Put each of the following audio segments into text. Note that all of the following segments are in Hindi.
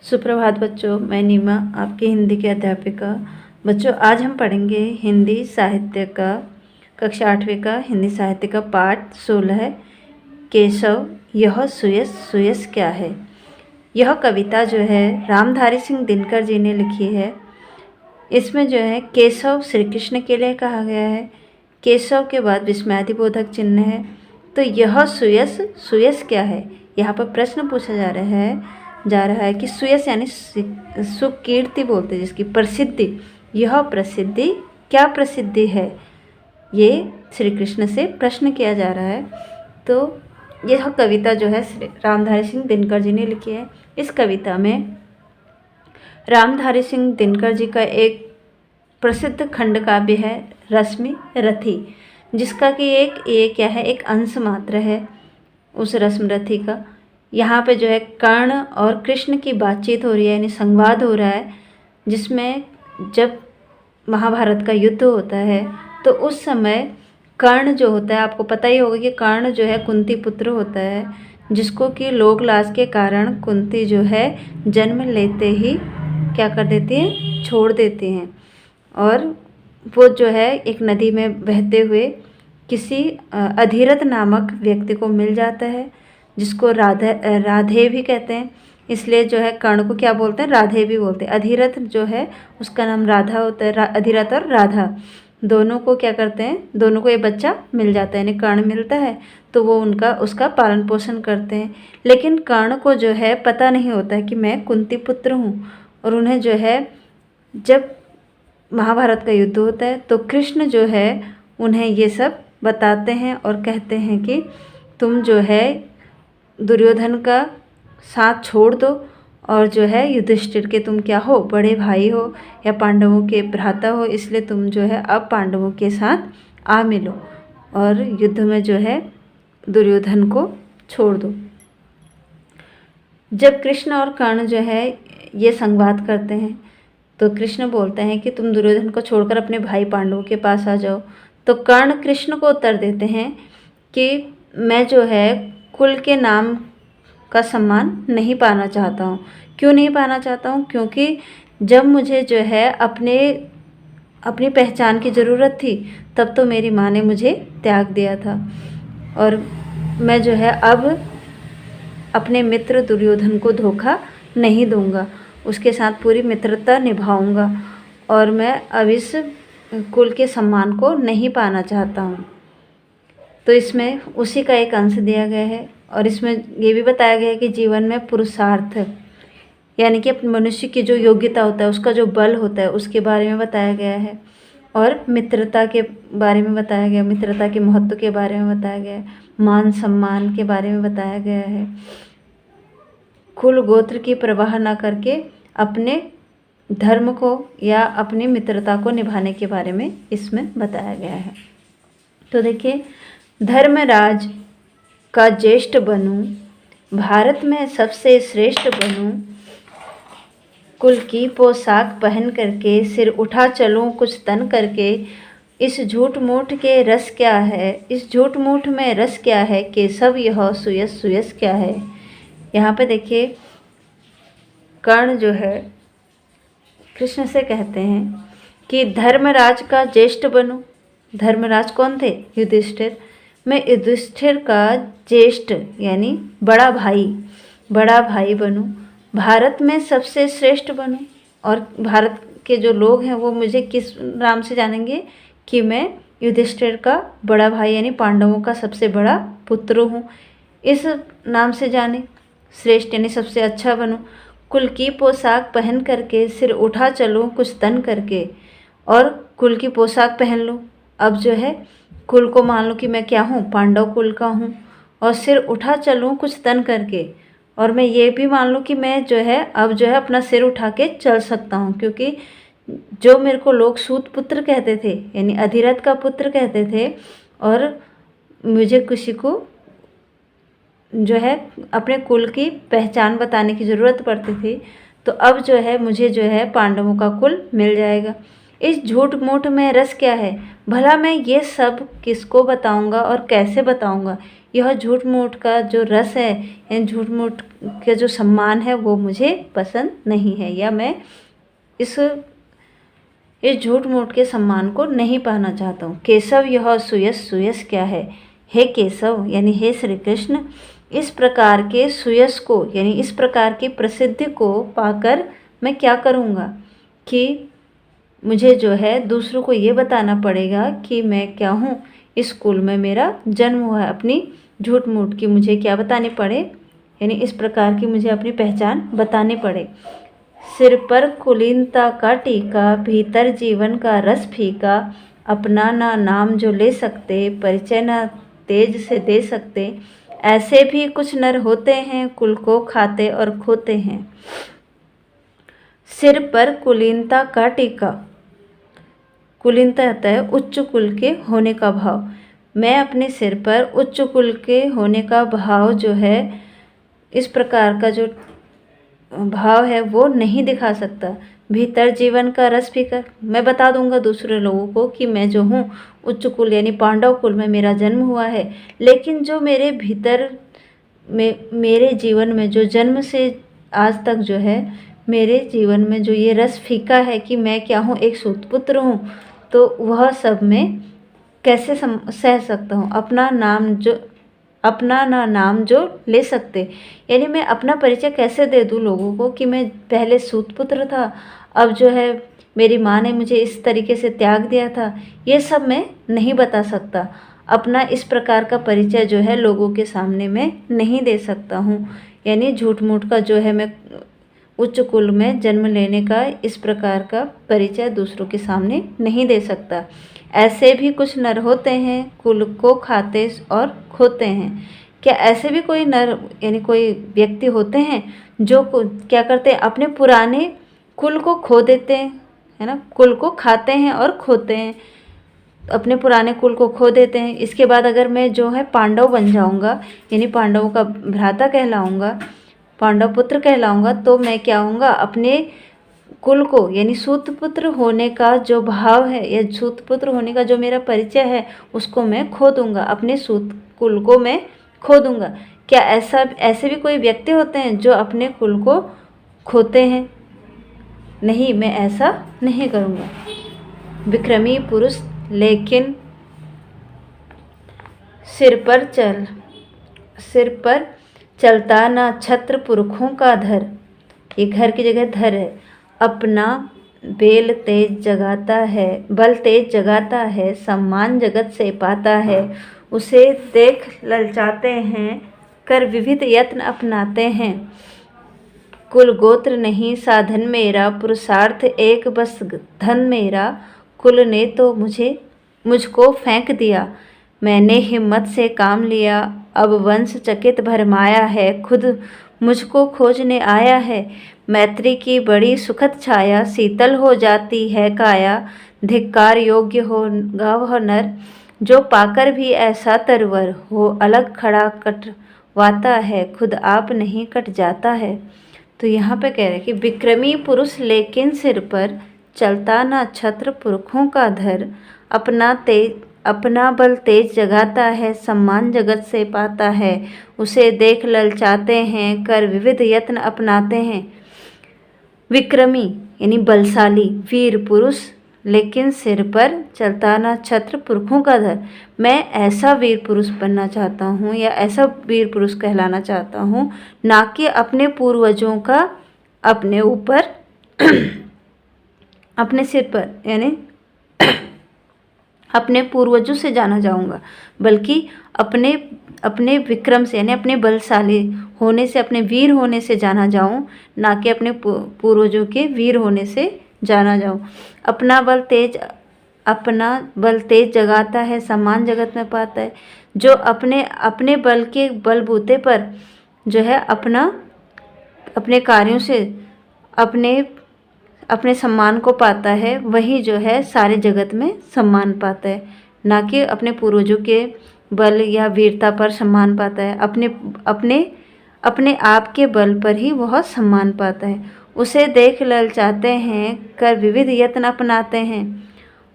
सुप्रभात बच्चों, मैं नीमा आपकी हिंदी की अध्यापिका। बच्चों, आज हम पढ़ेंगे हिंदी साहित्य का कक्षा 8वीं का हिंदी साहित्य का पाठ 16 है केशव यह सुयस सुयस क्या है। यह कविता जो है रामधारी सिंह दिनकर जी ने लिखी है। इसमें जो है केशव श्री कृष्ण के लिए कहा गया है। केशव के बाद विस्मयादिबोधक चिन्ह है। तो यह सुयस सुयस क्या है। यहाँ पर प्रश्न पूछा जा रहा है कि सुयस यानी सुकीर्ति बोलते हैं, जिसकी प्रसिद्धि। यह प्रसिद्धि क्या प्रसिद्धि है, ये श्री कृष्ण से प्रश्न किया जा रहा है। तो यह कविता जो है रामधारी सिंह दिनकर जी ने लिखी है। इस कविता में रामधारी सिंह दिनकर जी का एक प्रसिद्ध खंड काव्य है रश्मि रथी, जिसका कि एक अंश मात्र है उस रश्मि रथी का। यहाँ पे जो है कर्ण और कृष्ण की बातचीत हो रही है, यानी संवाद हो रहा है, जिसमें जब महाभारत का युद्ध होता है तो उस समय कर्ण जो होता है, आपको पता ही होगा कि कर्ण जो है कुंती पुत्र होता है, जिसको कि लोक लाज के कारण कुंती जो है जन्म लेते ही क्या कर देती हैं, छोड़ देती हैं। और वो जो है एक नदी में बहते हुए किसी अधिरथ नामक व्यक्ति को मिल जाता है, जिसको राधे भी कहते हैं। इसलिए जो है कर्ण को क्या बोलते हैं, राधे भी बोलते हैं। अधिरथ जो है उसका नाम राधा होता है। अधिरथ और राधा दोनों को क्या करते हैं, दोनों को ये बच्चा मिल जाता है, यानी कर्ण मिलता है। तो वो उसका पालन पोषण करते हैं। लेकिन कर्ण को जो है पता नहीं होता है कि मैं कुंती पुत्र हूँ। और उन्हें जो है जब महाभारत का युद्ध होता है तो कृष्ण जो है उन्हें ये सब बताते हैं और कहते हैं कि तुम जो है दुर्योधन का साथ छोड़ दो और जो है युधिष्ठिर के तुम क्या हो, बड़े भाई हो या पांडवों के भ्राता हो, इसलिए तुम जो है अब पांडवों के साथ आ मिलो और युद्ध में जो है दुर्योधन को छोड़ दो। जब कृष्ण और कर्ण जो है ये संवाद करते हैं तो कृष्ण बोलते हैं कि तुम दुर्योधन को छोड़कर अपने भाई पांडवों के पास आ जाओ। तो कर्ण कृष्ण को उत्तर देते हैं कि मैं जो है कुल के नाम का सम्मान नहीं पाना चाहता हूँ। क्यों नहीं पाना चाहता हूँ, क्योंकि जब मुझे जो है अपनी पहचान की ज़रूरत थी तब तो मेरी माँ ने मुझे त्याग दिया था। और मैं जो है अब अपने मित्र दुर्योधन को धोखा नहीं दूंगा, उसके साथ पूरी मित्रता निभाऊंगा और मैं अब इस कुल के सम्मान को नहीं पाना चाहता हूँ। तो इसमें उसी का एक अंश दिया गया है। और इसमें ये भी बताया गया है कि जीवन में पुरुषार्थ यानी कि मनुष्य की जो योग्यता होता है, उसका जो बल होता है, उसके बारे में बताया गया है। और मित्रता के बारे में बताया गया, मित्रता के महत्व के बारे में बताया गया है, मान सम्मान के बारे में बताया गया है। कुल गोत्र की परवाह न करके अपने धर्म को या अपनी मित्रता को निभाने के बारे में इसमें बताया गया है। तो देखिए, धर्मराज का ज्येष्ठ बनूं, भारत में सबसे श्रेष्ठ बनूं, कुल की पोशाक पहन करके सिर उठा चलूं कुछ तन करके, इस झूठ मूठ के रस क्या है, इस झूठ मूठ में रस क्या है, केशव यह सुयस सुयस क्या है। यहाँ पे देखिए, कर्ण जो है कृष्ण से कहते हैं कि धर्मराज का ज्येष्ठ बनूं। धर्मराज कौन थे, युधिष्ठिर। मैं युधिष्ठिर का ज्येष्ठ यानी बड़ा भाई बनूं, भारत में सबसे श्रेष्ठ बनूं। और भारत के जो लोग हैं वो मुझे किस नाम से जानेंगे कि मैं युधिष्ठिर का बड़ा भाई यानी पांडवों का सबसे बड़ा पुत्र हूँ, इस नाम से जाने। श्रेष्ठ यानी सबसे अच्छा बनूं, कुल की पोशाक पहन करके सिर उठा चलूं कुछ तन करके, और कुल की पोशाक पहन लूँ। अब जो है कुल को मान लो कि मैं क्या हूँ, पांडव कुल का हूँ, और सिर उठा चलूँ कुछ तन करके। और मैं ये भी मान लूँ कि मैं जो है अब जो है अपना सिर उठा के चल सकता हूँ, क्योंकि जो मेरे को लोग सूत पुत्र कहते थे यानी अधिरथ का पुत्र कहते थे, और मुझे किसी को जो है अपने कुल की पहचान बताने की ज़रूरत पड़ती थी, तो अब जो है मुझे जो है पांडवों का कुल मिल जाएगा। इस झूठ मूठ में रस क्या है, भला मैं ये सब किसको बताऊंगा और कैसे बताऊंगा। यह झूठ मूठ का जो रस है, यानी झूठ मूठ के जो सम्मान है वो मुझे पसंद नहीं है, या मैं इस झूठ मूठ के सम्मान को नहीं पाना चाहता हूँ। केशव यह सुयस, सुयस क्या है? हे केशव यानी हे श्री कृष्ण, इस प्रकार के सुयस को यानी इस प्रकार की प्रसिद्धि को पाकर मैं क्या करूँगा कि मुझे जो है दूसरों को ये बताना पड़ेगा कि मैं क्या हूँ, इस कुल में मेरा जन्म हुआ है। अपनी झूठ मूठ की मुझे क्या बतानी पड़े, यानी इस प्रकार की मुझे अपनी पहचान बतानी पड़े। सिर पर कुलीनता का टीका, भीतर जीवन का रस फीका, अपना ना नाम जो ले सकते, परिचय ना तेज से दे सकते, ऐसे भी कुछ नर होते हैं, कुल को खाते और खोते हैं। सिर पर कुलीनता का टीका, कुलीनता आता है उच्च कुल के होने का भाव। मैं अपने सिर पर उच्च कुल के होने का भाव जो है, इस प्रकार का जो भाव है वो नहीं दिखा सकता। भीतर जीवन का रस पीकर मैं बता दूंगा दूसरे लोगों को कि मैं जो हूँ उच्च कुल यानी पांडव कुल में मेरा जन्म हुआ है, लेकिन जो मेरे भीतर में मेरे जीवन में जो जन्म से आज तक जो है मेरे जीवन में जो ये रस फीका है कि मैं क्या हूँ, एक सूतपुत्र हूँ, तो वह सब मैं कैसे सह सकता हूँ। अपना ना नाम जो ले सकते, यानी मैं अपना परिचय कैसे दे दूँ लोगों को कि मैं पहले सूतपुत्र था, अब जो है मेरी माँ ने मुझे इस तरीके से त्याग दिया था, ये सब मैं नहीं बता सकता। अपना इस प्रकार का परिचय जो है लोगों के सामने मैं नहीं दे सकता हूँ, यानी झूठ मूठ का जो है मैं उच्च कुल में जन्म लेने का इस प्रकार का परिचय दूसरों के सामने नहीं दे सकता। ऐसे भी कुछ नर होते हैं, कुल को खाते और खोते हैं। क्या ऐसे भी कोई नर यानी कोई व्यक्ति होते हैं जो क्या करते हैं, अपने पुराने कुल को खो देते हैं, है ना, कुल को खाते हैं और खोते हैं, अपने पुराने कुल को खो देते हैं। इसके बाद अगर मैं जो है पांडव बन जाऊंगा, यानी पांडवों का भ्राता कहलाऊंगा, पांडव पुत्र कहलाऊंगा, तो मैं क्या होऊंगा, अपने कुल को यानी सूतपुत्र होने का जो भाव है या सूतपुत्र होने का जो मेरा परिचय है उसको मैं खो दूंगा, अपने सूत कुल को मैं खो दूंगा। क्या ऐसे भी कोई व्यक्ति होते हैं जो अपने कुल को खोते हैं? नहीं, मैं ऐसा नहीं करूँगा। विक्रमी पुरुष लेकिन सिर पर चलता ना छत्र पुरखों का धर, ये घर की जगह धर है। अपना बल तेज जगाता है, सम्मान जगत से पाता है, उसे देख ललचाते हैं, कर विविध यत्न अपनाते हैं। कुल गोत्र नहीं साधन मेरा, पुरुषार्थ एक बस धन मेरा, कुल ने तो मुझको फेंक दिया, मैंने हिम्मत से काम लिया, अब वंश चकित भरमाया है, खुद मुझको खोजने आया है। मैत्री की बड़ी सुखद छाया, शीतल हो जाती है काया, धिक्कार योग्य होगा वह नर, जो पाकर भी ऐसा तरवर हो, अलग खड़ा कटवाता है, खुद आप नहीं कट जाता है। तो यहाँ पे कह रहे हैं कि विक्रमी पुरुष लेकिन सिर पर चलता ना छत्र पुरखों का धर, अपना बल तेज जगाता है, सम्मान जगत से पाता है, उसे देख ललचाते हैं, कर विविध यत्न अपनाते हैं। विक्रमी यानी बलशाली वीर पुरुष, लेकिन सिर पर चलता ना छत्र पुरखों का धर, मैं ऐसा वीर पुरुष बनना चाहता हूँ या ऐसा वीर पुरुष कहलाना चाहता हूँ, ना कि अपने पूर्वजों का अपने ऊपर अपने सिर पर यानी अपने पूर्वजों से जाना जाऊंगा, बल्कि अपने विक्रम से यानी अपने बलशाली होने से, अपने वीर होने से जाना जाऊं, ना कि अपने पूर्वजों के वीर होने से जाना जाऊं। अपना बल तेज जगाता है, सम्मान जगत में पाता है, जो अपने बल के बलबूते पर जो है अपने कार्यों से अपने सम्मान को पाता है, वही जो है सारे जगत में सम्मान पाता है, ना कि अपने पूर्वजों के बल या वीरता पर सम्मान पाता है। अपने आप के बल पर ही वह सम्मान पाता है। उसे देख ललचाते हैं, कर विविध यत्न अपनाते हैं।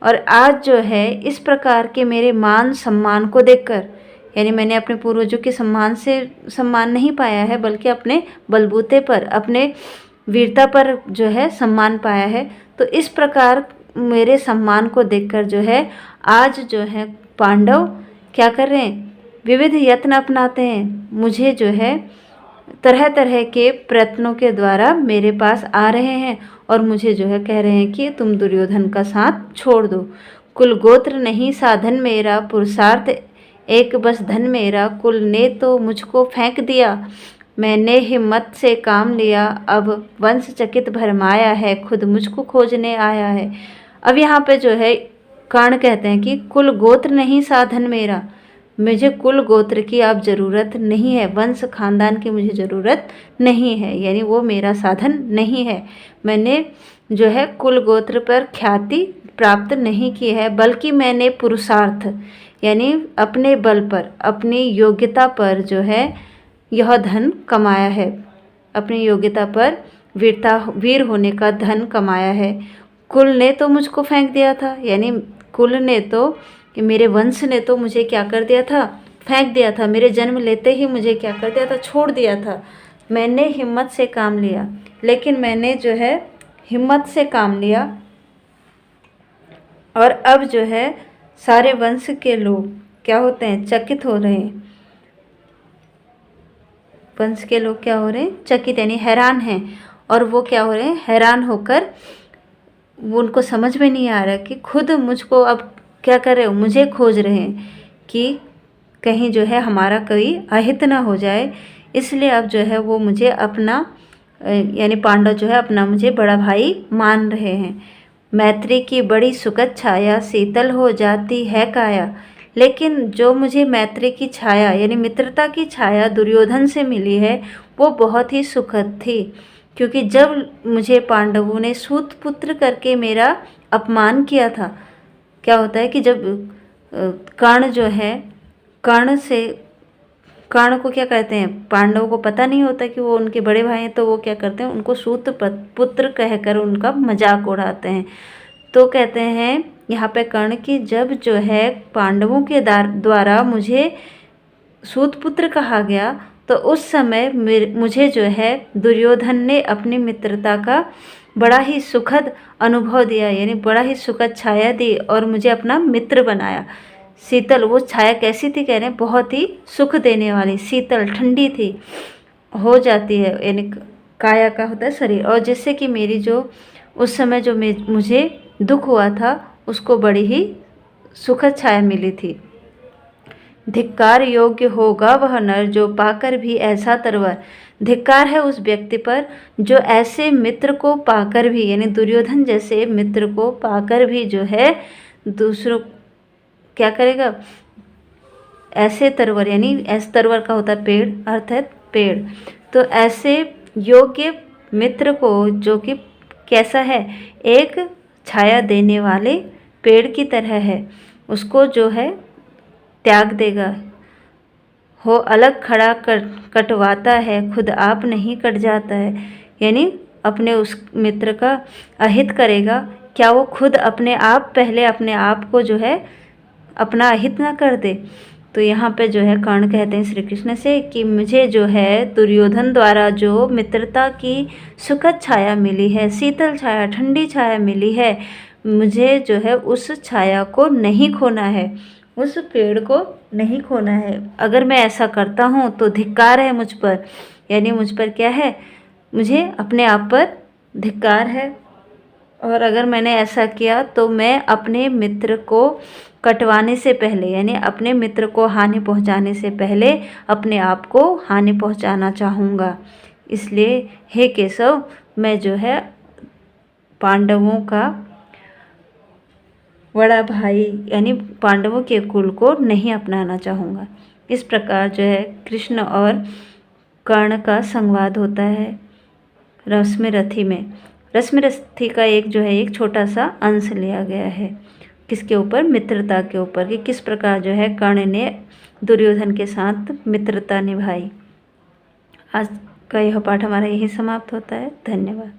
और आज जो है इस प्रकार के मेरे मान सम्मान को देखकर, यानी मैंने अपने पूर्वजों के सम्मान से सम्मान नहीं पाया है, बल्कि अपने बलबूते पर, अपने वीरता पर जो है सम्मान पाया है। तो इस प्रकार मेरे सम्मान को देखकर जो है आज जो है पांडव क्या कर रहे हैं, विविध यत्न अपनाते हैं, मुझे जो है तरह तरह के प्रयत्नों के द्वारा मेरे पास आ रहे हैं और मुझे जो है कह रहे हैं कि तुम दुर्योधन का साथ छोड़ दो। कुल गोत्र नहीं साधन मेरा, पुरुषार्थ एक बस धन मेरा, कुल ने तो मुझको फेंक दिया, मैंने हिम्मत से काम लिया, अब वंश चकित भरमाया है, खुद मुझको खोजने आया है। अब यहाँ पे जो है कर्ण कहते हैं कि कुल गोत्र नहीं साधन मेरा, मुझे कुल गोत्र की अब ज़रूरत नहीं है, वंश खानदान की मुझे ज़रूरत नहीं है, यानी वो मेरा साधन नहीं है। मैंने जो है कुल गोत्र पर ख्याति प्राप्त नहीं की है, बल्कि मैंने पुरुषार्थ यानी अपने बल पर, अपनी योग्यता पर जो है यह धन कमाया है, अपनी योग्यता पर वीर होने का धन कमाया है। कुल ने तो मुझको फेंक दिया था, यानी कुल ने तो कि मेरे वंश ने तो मुझे क्या कर दिया था, फेंक दिया था, मेरे जन्म लेते ही मुझे क्या कर दिया था, छोड़ दिया था। मैंने हिम्मत से काम लिया, लेकिन मैंने जो है हिम्मत से काम लिया और अब जो है सारे वंश के लोग क्या होते हैं, चकित हो रहे हैं। वंश के लोग क्या हो रहे हैं, चकित यानी हैरान हैं। और वो क्या हो रहे हैं, हैरान होकर वो उनको समझ में नहीं आ रहा कि खुद मुझको अब क्या कर रहे हो, मुझे खोज रहे हैं कि कहीं जो है हमारा कोई अहित ना हो जाए। इसलिए अब जो है वो मुझे अपना यानी पांडव जो है अपना मुझे बड़ा भाई मान रहे हैं। मैत्री की बड़ी सुखद छाया, शीतल हो जाती है काया, लेकिन जो मुझे मैत्री की छाया यानी मित्रता की छाया दुर्योधन से मिली है वो बहुत ही सुखद थी, क्योंकि जब मुझे पांडवों ने सूत पुत्र करके मेरा अपमान किया था, क्या होता है कि जब कर्ण जो है कर्ण को क्या कहते हैं, पांडवों को पता नहीं होता कि वो उनके बड़े भाई हैं, तो वो क्या करते हैं, उनको सूत पुत्र कहकर उनका मजाक उड़ाते हैं। तो कहते हैं यहाँ पे कर्ण की जब जो है पांडवों के द्वारा मुझे सूत पुत्र कहा गया, तो उस समय मुझे जो है दुर्योधन ने अपनी मित्रता का बड़ा ही सुखद अनुभव दिया, यानी बड़ा ही सुखद छाया दी और मुझे अपना मित्र बनाया। शीतल, वो छाया कैसी थी, कह रहे हैं बहुत ही सुख देने वाली, शीतल ठंडी थी, हो जाती है, यानी काया का होता है शरीर, और जिससे कि मेरी जो उस समय जो मुझे दुख हुआ था उसको बड़ी ही सुखद छाया मिली थी। धिक्कार योग्य होगा वह नर, जो पाकर भी ऐसा तरवर, धिक्कार है उस व्यक्ति पर जो ऐसे मित्र को पाकर भी, यानी दुर्योधन जैसे मित्र को पाकर भी जो है दूसरों क्या करेगा, ऐसे तरवर, यानी ऐसे तरवर का होता है पेड़, अर्थात पेड़, तो ऐसे योग्य मित्र को जो कि कैसा है, एक छाया देने वाले पेड़ की तरह है, उसको जो है त्याग देगा। हो अलग खड़ा कटवाता है, खुद आप नहीं कट जाता है, यानी अपने उस मित्र का अहित करेगा, क्या वो खुद अपने आप पहले अपने आप को जो है अपना अहित ना कर दे। तो यहाँ पे जो है कर्ण कहते हैं श्री कृष्ण से कि मुझे जो है दुर्योधन द्वारा जो मित्रता की सुखद छाया मिली है, शीतल छाया, ठंडी छाया मिली है, मुझे जो है उस छाया को नहीं खोना है, उस पेड़ को नहीं खोना है। अगर मैं ऐसा करता हूँ तो धिक्कार है मुझ पर, यानी मुझ पर क्या है, मुझे अपने आप पर धिक्कार है, और अगर मैंने ऐसा किया तो मैं अपने मित्र को कटवाने से पहले, यानी अपने मित्र को हानि पहुंचाने से पहले अपने आप को हानि पहुंचाना चाहूँगा। इसलिए हे केशव, मैं जो है पांडवों का बड़ा भाई यानी पांडवों के कुल को नहीं अपनाना चाहूँगा। इस प्रकार जो है कृष्ण और कर्ण का संवाद होता है रश्मिरथी में। रश्मिरथी का एक जो है एक छोटा सा अंश लिया गया है, किसके ऊपर, मित्रता के ऊपर, कि किस प्रकार जो है कर्ण ने दुर्योधन के साथ मित्रता निभाई। आज का यह पाठ हमारा यही समाप्त होता है। धन्यवाद।